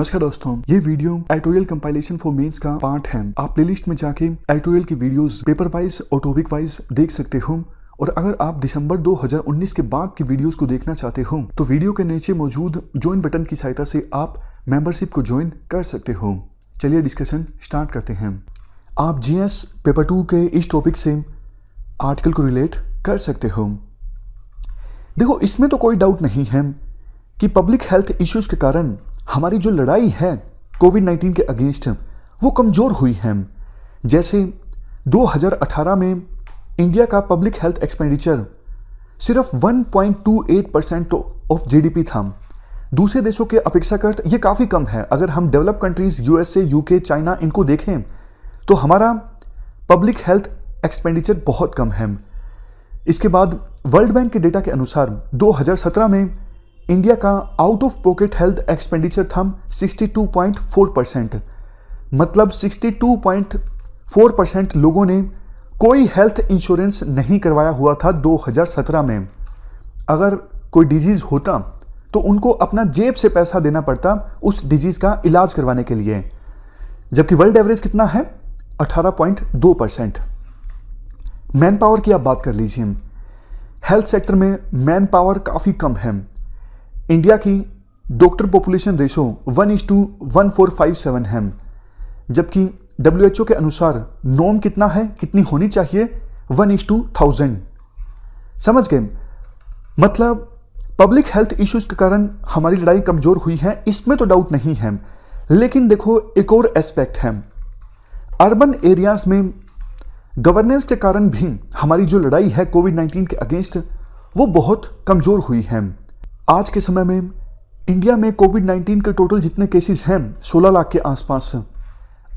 नमस्कार दोस्तों, ये वीडियो एडिटोरियल कंपाइलेशन फॉर मेंस का पार्ट है। आप प्लेलिस्ट में जाके एडिटोरियल की वीडियोस पेपर वाइज और टॉपिक वाइज देख सकते हो। और अगर आप दिसंबर 2019 के बाद की वीडियोस को देखना चाहते हो तो वीडियो के नीचे मौजूद ज्वाइन बटन की सहायता से आप मेंबरशिप को ज्वाइन कर सकते हो। चलिए डिस्कशन स्टार्ट करते हैं। आप जीएस पेपर 2 के इस टॉपिक से आर्टिकल को रिलेट कर सकते हो। देखो, इसमें तो कोई डाउट नहीं है कि पब्लिक हेल्थ इश्यूज के कारण हमारी जो लड़ाई है कोविड-19 के अगेंस्ट वो कमज़ोर हुई है। जैसे 2018 में इंडिया का पब्लिक हेल्थ एक्सपेंडिचर सिर्फ 1.28% ऑफ जीडीपी था। दूसरे देशों के अपेक्षाकृत ये काफ़ी कम है। अगर हम develop countries USA, UK, China इनको देखें तो हमारा पब्लिक हेल्थ एक्सपेंडिचर बहुत कम है। इसके बाद वर्ल्ड बैंक के डेटा के अनुसार 2017 में इंडिया का out of pocket health expenditure था 62.4%। मतलब 62.4% लोगों ने कोई हेल्थ इंश्योरेंस नहीं करवाया हुआ था 2017 में। अगर कोई डिजीज होता तो उनको अपना जेब से पैसा देना पड़ता उस डिजीज का इलाज करवाने के लिए, जबकि वर्ल्ड एवरेज कितना है 18.2%। मैन पावर की आप बात कर लीजिए, हेल्थ सेक्टर में मैन पावर काफ़ी कम है। इंडिया की डॉक्टर पॉपुलेशन रेशो 1:1457 है, जबकि WHO के अनुसार नॉर्म कितना है, कितनी होनी चाहिए 1:1000। समझ गए? मतलब पब्लिक हेल्थ इश्यूज के कारण हमारी लड़ाई कमजोर हुई है, इसमें तो डाउट नहीं है। लेकिन देखो, एक और एस्पेक्ट है, अर्बन एरियाज में गवर्नेंस के कारण भी हमारी जो लड़ाई है कोविड-19 के अगेंस्ट वो बहुत कमजोर हुई है। आज के समय में इंडिया में कोविड-19 के टोटल जितने केसेस हैं 16 लाख के आसपास।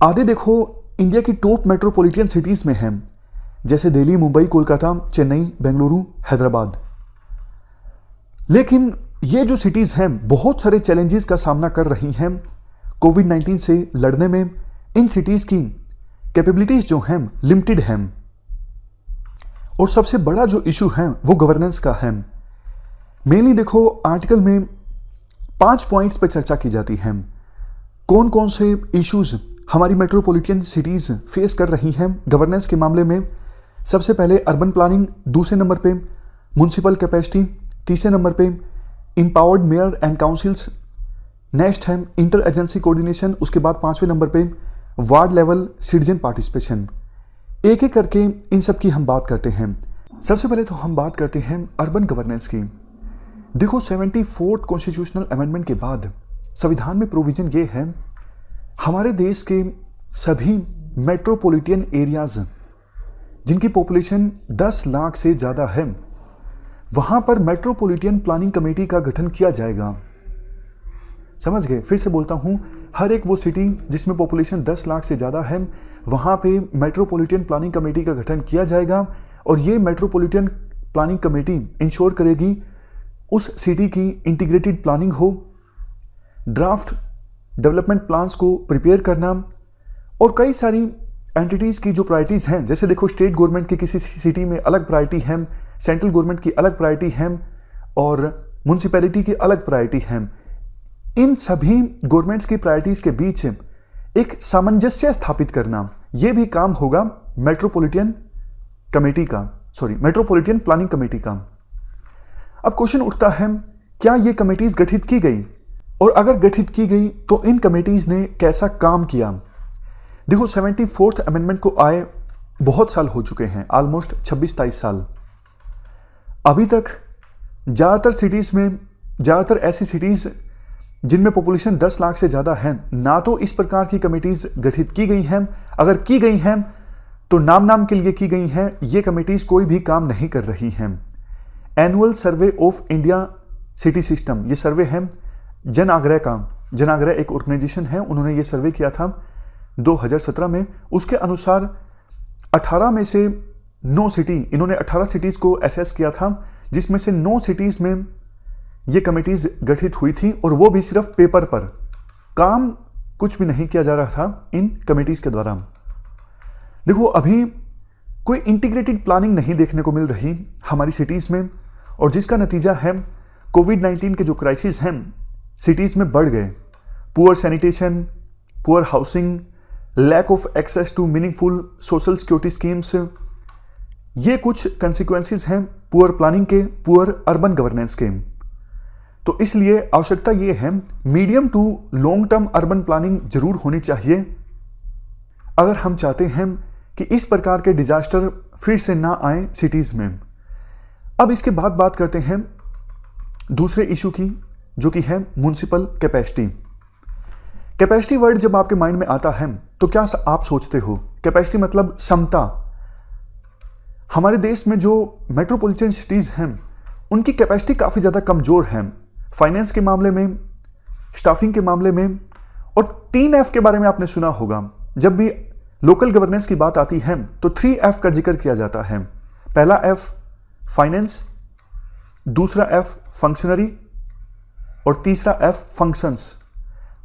आधे देखो इंडिया की टॉप मेट्रोपॉलिटन सिटीज़ में हैं, जैसे दिल्ली, मुंबई, कोलकाता, चेन्नई, बेंगलुरु, हैदराबाद। लेकिन ये जो सिटीज़ हैं बहुत सारे चैलेंजेस का सामना कर रही हैं कोविड-19 से लड़ने में। इन सिटीज़ की कैपेबिलिटीज़ जो हैं लिमिटेड हैं, और सबसे बड़ा जो इशू है वो गवर्नेंस का है। मेनली देखो, आर्टिकल में 5 पॉइंट्स पर चर्चा की जाती है। कौन कौन से इश्यूज हमारी मेट्रोपॉलिटन सिटीज़ फेस कर रही हैं गवर्नेंस के मामले में। सबसे पहले अर्बन प्लानिंग, दूसरे नंबर पे म्युनिसिपल कैपेसिटी, तीसरे नंबर पे empowered mayor and councils, next है इंटर एजेंसी कोऑर्डिनेशन, उसके बाद 5वें नंबर पे वार्ड लेवल सिटीजन पार्टिसिपेशन। एक एक करके इन सब की हम बात करते हैं। सबसे पहले तो हम बात करते हैं अर्बन गवर्नेंस की। देखो, 74th कॉन्स्टिट्यूशनल अमेंडमेंट के बाद संविधान में प्रोविजन ये है, हमारे देश के सभी मेट्रोपॉलिटन एरियाज जिनकी पॉपुलेशन 10 लाख से ज़्यादा है वहाँ पर मेट्रोपॉलिटन प्लानिंग कमेटी का गठन किया जाएगा। समझ गए? फिर से बोलता हूँ, हर एक वो सिटी जिसमें पॉपुलेशन 10 लाख से ज़्यादा है वहाँ पे मेट्रोपॉलिटन प्लानिंग कमेटी का गठन किया जाएगा। और ये मेट्रोपॉलिटन प्लानिंग कमेटी इंश्योर करेगी उस सिटी की इंटीग्रेटेड प्लानिंग हो, ड्राफ्ट डेवलपमेंट प्लान्स को प्रिपेयर करना, और कई सारी एंटिटीज़ की जो प्रायोरिटीज़ हैं, जैसे देखो स्टेट गवर्नमेंट की किसी सिटी में अलग प्रायोरिटी है, सेंट्रल गवर्नमेंट की अलग प्रायोरिटी है और म्यूनसिपैलिटी की अलग प्रायोरिटी है। इन सभी गवर्नमेंट्स की प्रायोरिटीज़ के बीच एक सामंजस्य स्थापित करना, यह भी काम होगा मेट्रोपॉलिटन प्लानिंग कमेटी का। अब क्वेश्चन उठता है, क्या ये कमेटीज गठित की गई, और अगर गठित की गई तो इन कमेटीज ने कैसा काम किया। देखो, 74th अमेंडमेंट को आए बहुत साल हो चुके हैं, ऑलमोस्ट 26-27 साल। अभी तक ज़्यादातर ऐसी सिटीज़ जिनमें पॉपुलेशन 10 लाख से ज़्यादा है, ना तो इस प्रकार की कमेटीज गठित की गई हैं, अगर की गई हैं तो नाम के लिए की गई हैं। ये कमेटीज कोई भी काम नहीं कर रही हैं। Annual survey of India city system, ये सर्वे है जन आग्रह एक ऑर्गेनाइजेशन है, उन्होंने ये सर्वे किया था 2017 में। उसके अनुसार 18 में से 9 सिटी, इन्होंने 18 सिटीज़ को असेस किया था, जिसमें से 9 सिटीज़ में ये कमेटीज़ गठित हुई थी, और वो भी सिर्फ पेपर पर, काम कुछ भी नहीं किया जा रहा था इन कमेटीज़ के द्वारा। देखो, अभी कोई इंटीग्रेटेड प्लानिंग नहीं देखने को मिल रही हमारी सिटीज़ में, और जिसका नतीजा है कोविड-19 के जो क्राइसिस हैं सिटीज़ में बढ़ गए। Poor sanitation, poor housing, lack of access to meaningful social security schemes, ये कुछ कंसिक्वेंसेस हैं पुअर प्लानिंग के, पुअर अर्बन गवर्नेंस के। तो इसलिए आवश्यकता ये है medium to long term urban planning जरूर होनी चाहिए अगर हम चाहते हैं कि इस प्रकार के डिजास्टर फिर से ना आए सिटीज में। अब इसके बाद बात करते हैं दूसरे इशू की, जो कि है म्युनिसिपल कैपेसिटी। कैपेसिटी वर्ड जब आपके माइंड में आता है तो क्या आप सोचते हो? कैपेसिटी मतलब क्षमता। हमारे देश में जो मेट्रोपॉलिटन सिटीज हैं उनकी कैपेसिटी काफ़ी ज़्यादा कमज़ोर है, फाइनेंस के मामले में, स्टाफिंग के मामले में। और 3F के बारे में आपने सुना होगा। जब भी लोकल गवर्नेंस की बात आती है तो 3F का जिक्र किया जाता है। पहला F फाइनेंस, दूसरा F फंक्शनरी और तीसरा F फंक्शंस।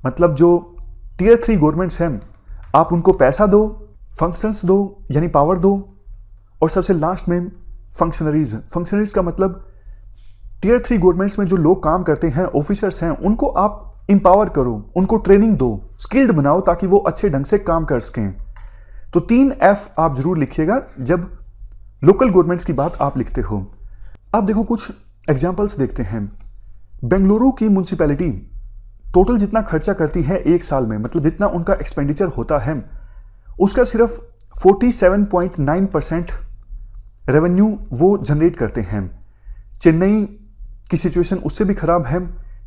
मतलब जो टियर 3 गवर्नमेंट्स हैं आप उनको पैसा दो, फंक्शंस दो यानी पावर दो, और सबसे लास्ट में फंक्शनरीज। फंक्शनरीज का मतलब टियर 3 गवर्नमेंट्स में जो लोग काम करते हैं, ऑफिसर्स हैं, उनको आप इंपावर करो, उनको ट्रेनिंग दो, स्किल्ड बनाओ ताकि वो अच्छे ढंग से काम कर सकें। तो 3F आप जरूर लिखिएगा जब लोकल गवर्नमेंट्स की बात आप लिखते हो। अब देखो कुछ एग्जांपल्स देखते हैं। बेंगलुरु की म्युनिसिपैलिटी टोटल जितना खर्चा करती है एक साल में, मतलब जितना उनका एक्सपेंडिचर होता है, उसका सिर्फ 47.9% रेवेन्यू वो जनरेट करते हैं। चेन्नई की सिचुएशन उससे भी खराब है।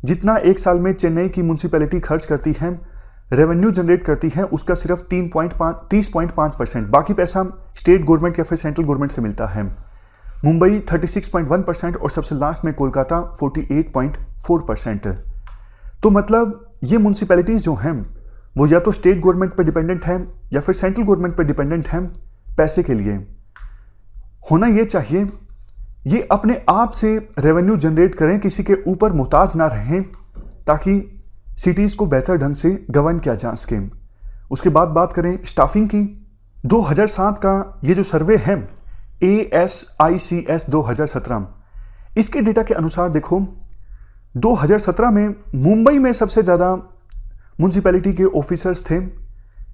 जितना एक साल में चेन्नई की म्युनिसिपैलिटी खर्च करती है, रेवेन्यू जनरेट करती है, उसका सिर्फ 30.5%। बाकी पैसा स्टेट गवर्नमेंट या फिर सेंट्रल गवर्नमेंट से मिलता है। मुंबई 36.1% और सबसे लास्ट में कोलकाता 48.4%। तो मतलब ये म्युनिसिपैलिटीज जो हैं वो या तो स्टेट गवर्नमेंट पर डिपेंडेंट है या फिर सेंट्रल गवर्नमेंट पर डिपेंडेंट है पैसे के लिए। होना ये चाहिए ये अपने आप से रेवेन्यू जनरेट करें, किसी के ऊपर मुहताज ना रहें, ताकि सिटीज़ को बेहतर ढंग से गवर्न किया जा सके। उसके बाद बात करें स्टाफिंग की। 2007 का ये जो सर्वे है ASICS 2017, इसके डेटा के अनुसार देखो 2017 में मुंबई में सबसे ज़्यादा म्युनिसिपैलिटी के ऑफिसर्स थे।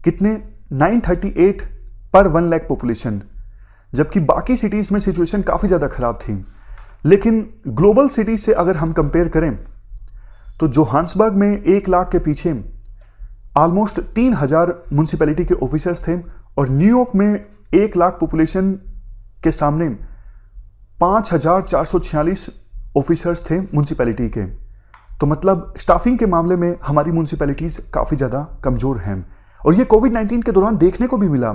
कितने? 938 पर 1 लाख पॉपुलेशन, जबकि बाकी सिटीज़ में सिचुएशन काफ़ी ज़्यादा ख़राब थी। लेकिन ग्लोबल सिटीज़ से अगर हम कंपेयर करें तो जोहान्सबर्ग में 1 लाख के पीछे ऑलमोस्ट 3000 म्युनिसिपैलिटी के ऑफिसर्स थे, और न्यूयॉर्क में 1 लाख पॉपुलेशन के सामने 5446 ऑफिसर्स थे म्युनिसिपैलिटी के। तो मतलब स्टाफिंग के मामले में हमारी म्युनिसिपैलिटीज़ काफ़ी ज़्यादा कमज़ोर हैं, और ये कोविड-19 के दौरान देखने को भी मिला।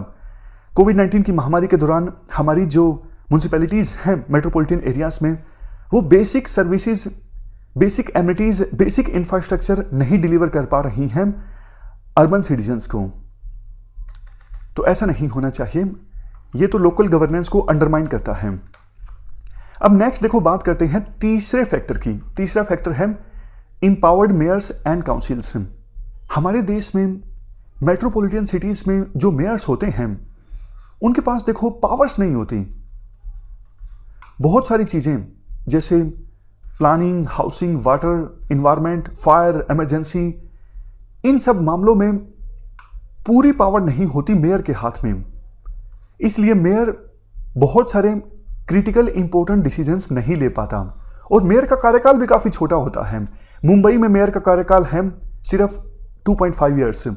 कोविड-19 की महामारी के दौरान हमारी जो म्युनिसिपैलिटीज़ हैं मेट्रोपॉलिटन एरियाज़ में, वो basic services, basic amenities, basic infrastructure नहीं डिलीवर कर पा रही हैं अर्बन सिटीजन्स को। तो ऐसा नहीं होना चाहिए। ये तो लोकल गवर्नेंस को अंडरमाइन करता है। अब नेक्स्ट देखो बात करते हैं तीसरे फैक्टर की। तीसरा फैक्टर है एम्पावर्ड मेयर्स एंड काउंसिल्स। हमारे देश में मेट्रोपॉलिटन सिटीज़ में जो मेयर्स होते हैं उनके पास देखो पावर्स नहीं होती। बहुत सारी चीज़ें जैसे planning, housing, water, environment, fire, emergency, इन सब मामलों में पूरी पावर नहीं होती मेयर के हाथ में। इसलिए मेयर बहुत सारे क्रिटिकल इंपॉर्टेंट डिसीजंस नहीं ले पाता, और मेयर का कार्यकाल भी काफ़ी छोटा होता है। मुंबई में मेयर का कार्यकाल है सिर्फ 2.5 ईयर्स।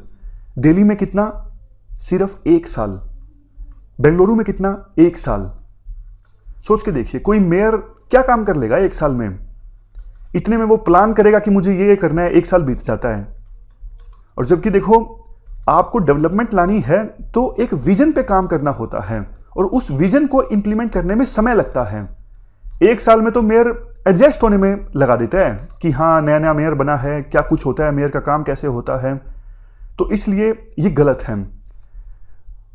दिल्ली में कितना? सिर्फ 1 साल। बेंगलुरु में कितना? 1 साल। सोच के देखिए कोई मेयर क्या काम कर लेगा 1 साल में? इतने में वो प्लान करेगा कि मुझे ये करना है, 1 साल बीत जाता है। और जबकि देखो आपको डेवलपमेंट लानी है तो एक विजन पे काम करना होता है, और उस विजन को इंप्लीमेंट करने में समय लगता है। 1 साल में तो मेयर एडजस्ट होने में लगा देता है कि हाँ नया नया मेयर बना है, क्या कुछ होता है, मेयर का काम कैसे होता है। तो इसलिए ये गलत है।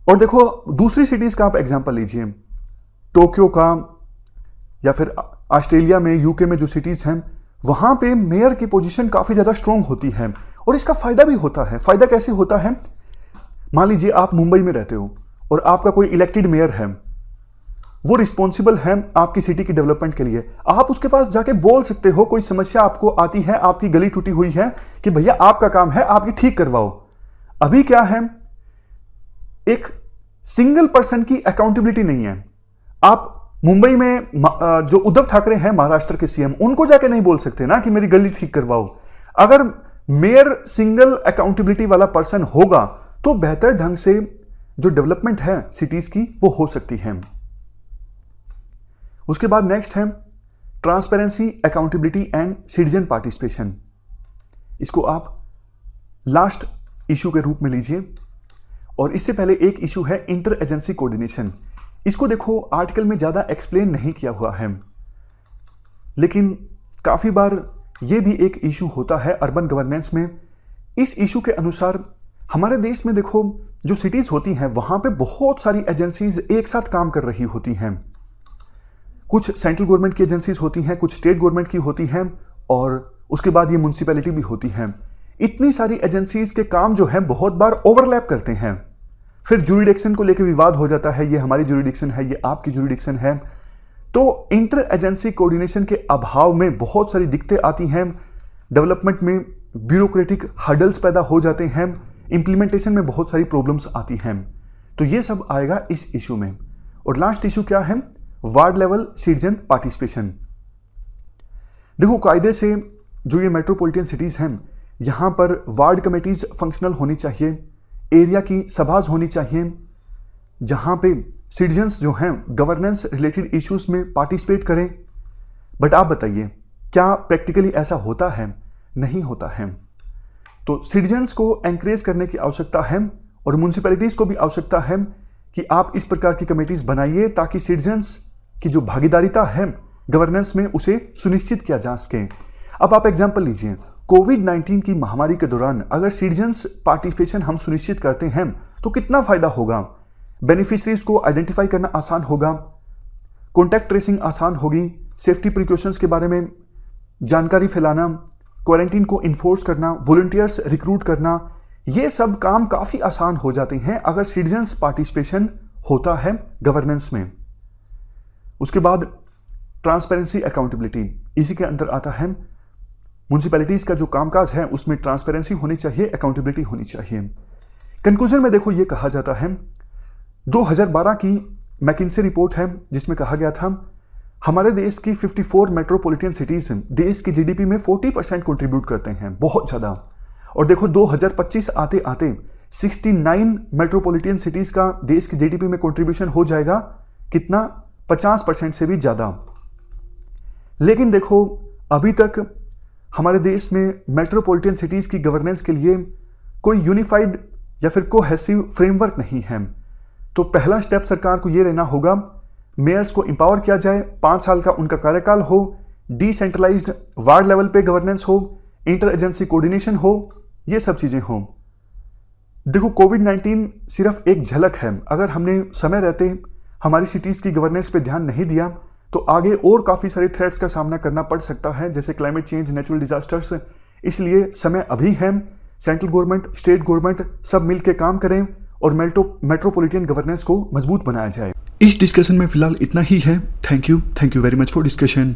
और देखो दूसरी सिटीज़ का आप एग्जांपल लीजिए, टोक्यो का या फिर ऑस्ट्रेलिया में, यूके में जो सिटीज़ हैं, वहाँ पे मेयर की पोजीशन काफ़ी ज़्यादा स्ट्रॉन्ग होती है, और इसका फ़ायदा भी होता है। फ़ायदा कैसे होता है? मान लीजिए आप मुंबई में रहते हो और आपका कोई इलेक्टेड मेयर है, वो रिस्पॉन्सिबल है आपकी सिटी की डेवलपमेंट के लिए। आप उसके पास जाके बोल सकते हो, कोई समस्या आपको आती है, आपकी गली टूटी हुई है, कि भैया आपका काम है, आप ये ठीक करवाओ। अभी क्या है, एक सिंगल पर्सन की अकाउंटेबिलिटी नहीं है। आप मुंबई में जो उद्धव ठाकरे हैं महाराष्ट्र के सीएम, उनको जाके नहीं बोल सकते ना कि मेरी गली ठीक करवाओ। अगर मेयर सिंगल अकाउंटेबिलिटी वाला पर्सन होगा तो बेहतर ढंग से जो डेवलपमेंट है सिटीज की वो हो सकती है। उसके बाद नेक्स्ट है transparency, accountability and citizen participation. इसको आप लास्ट इशू के रूप में लीजिए। और इससे पहले एक इशू है इंटर एजेंसी कोऑर्डिनेशन। इसको देखो आर्टिकल में ज़्यादा एक्सप्लेन नहीं किया हुआ है, लेकिन काफ़ी बार ये भी एक इशू होता है अर्बन गवर्नेंस में। इस इशू के अनुसार हमारे देश में देखो जो सिटीज़ होती हैं वहाँ पे बहुत सारी एजेंसीज एक साथ काम कर रही होती हैं। कुछ सेंट्रल गवर्नमेंट की एजेंसीज होती हैं, कुछ स्टेट गवर्नमेंट की होती हैं, और उसके बाद ये म्यूनसिपैलिटी भी होती हैं। इतनी सारी एजेंसीज के काम जो है बहुत बार ओवरलैप करते हैं। फिर ज्यूरिडिक्शन को लेकर विवाद हो जाता है, ये हमारी ज्यूरिडिक्शन है, ये आपकी ज्यूरिडिक्शन है। तो इंटर एजेंसी कोऑर्डिनेशन के अभाव में बहुत सारी दिक्कतें आती हैं, डेवलपमेंट में ब्यूरोक्रेटिक हर्डल्स पैदा हो जाते हैं, इंप्लीमेंटेशन में बहुत सारी प्रॉब्लम्स आती हैं। तो ये सब आएगा इस इशू में। और लास्ट इशू क्या है, वार्ड लेवल सिटीजन पार्टिसिपेशन। देखो कायदे से जो ये मेट्रोपॉलिटन सिटीज हैं यहाँ पर वार्ड कमेटीज फंक्शनल होनी चाहिए, एरिया की सभाज होनी चाहिए, जहाँ पे सिटीजन्स जो हैं गवर्नेंस रिलेटेड इश्यूज में पार्टिसिपेट करें। बट आप बताइए क्या प्रैक्टिकली ऐसा होता है? नहीं होता है। तो सिटीजन्स को एनकरेज करने की आवश्यकता है और म्यूनसिपैलिटीज़ को भी आवश्यकता है कि आप इस प्रकार की कमेटीज बनाइए ताकि सिटीजन्स की जो भागीदारिता है गवर्नेंस में उसे सुनिश्चित किया जा सके। अब आप एग्जाम्पल लीजिए, कोविड-19 की महामारी के दौरान अगर सिटीजन्स पार्टिसिपेशन हम सुनिश्चित करते हैं तो कितना फायदा होगा। बेनिफिशरीज को आइडेंटिफाई करना आसान होगा, कॉन्टैक्ट ट्रेसिंग आसान होगी, सेफ्टी प्रिकॉशंस के बारे में जानकारी फैलाना, क्वारंटीन को इन्फोर्स करना, वॉलंटियर्स रिक्रूट करना, ये सब काम काफ़ी आसान हो जाते हैं अगर सिटीजन्स पार्टिसिपेशन होता है गवर्नेंस में। उसके बाद ट्रांसपेरेंसी, अकाउंटेबिलिटी, इसी के अंदर आता है म्यूनसिपैलिटीज़ का जो कामकाज है उसमें ट्रांसपेरेंसी होनी चाहिए, अकाउंटेबिलिटी होनी चाहिए। कंक्लूजन में देखो ये कहा जाता है, 2012 की मैकिन्से रिपोर्ट है जिसमें कहा गया था हमारे देश की 54 मेट्रोपॉलिटन सिटीज़ देश की जीडीपी में 40% कंट्रीब्यूट करते हैं, बहुत ज़्यादा। और देखो 2025 आते आते 69 मेट्रोपॉलिटन सिटीज़ का देश की जीडीपी में कंट्रीब्यूशन हो जाएगा, कितना? 50% से भी ज़्यादा। लेकिन देखो अभी तक हमारे देश में मेट्रोपॉलिटन सिटीज़ की गवर्नेंस के लिए कोई यूनिफाइड या फिर कोहेसिव फ्रेमवर्क नहीं है। तो पहला स्टेप सरकार को ये लेना होगा, मेयर्स को एम्पावर किया जाए, 5 साल का उनका कार्यकाल हो, डिसेंट्रलाइज्ड वार्ड लेवल पे गवर्नेंस हो, इंटर एजेंसी कोऑर्डिनेशन हो, ये सब चीज़ें हों। देखो कोविड-19 सिर्फ एक झलक है। अगर हमने समय रहते हमारी सिटीज़ की गवर्नेंस पे ध्यान नहीं दिया तो आगे और काफ़ी सारे थ्रेट्स का सामना करना पड़ सकता है, जैसे क्लाइमेट चेंज, नेचुरल डिजास्टर्स। इसलिए समय अभी है, सेंट्रल गवर्नमेंट, स्टेट गवर्नमेंट सब मिलकर काम करें और मेट्रोपॉलिटन गवर्नेंस को मजबूत बनाया जाए। इस डिस्कशन में फिलहाल इतना ही है। Thank you very much for discussion.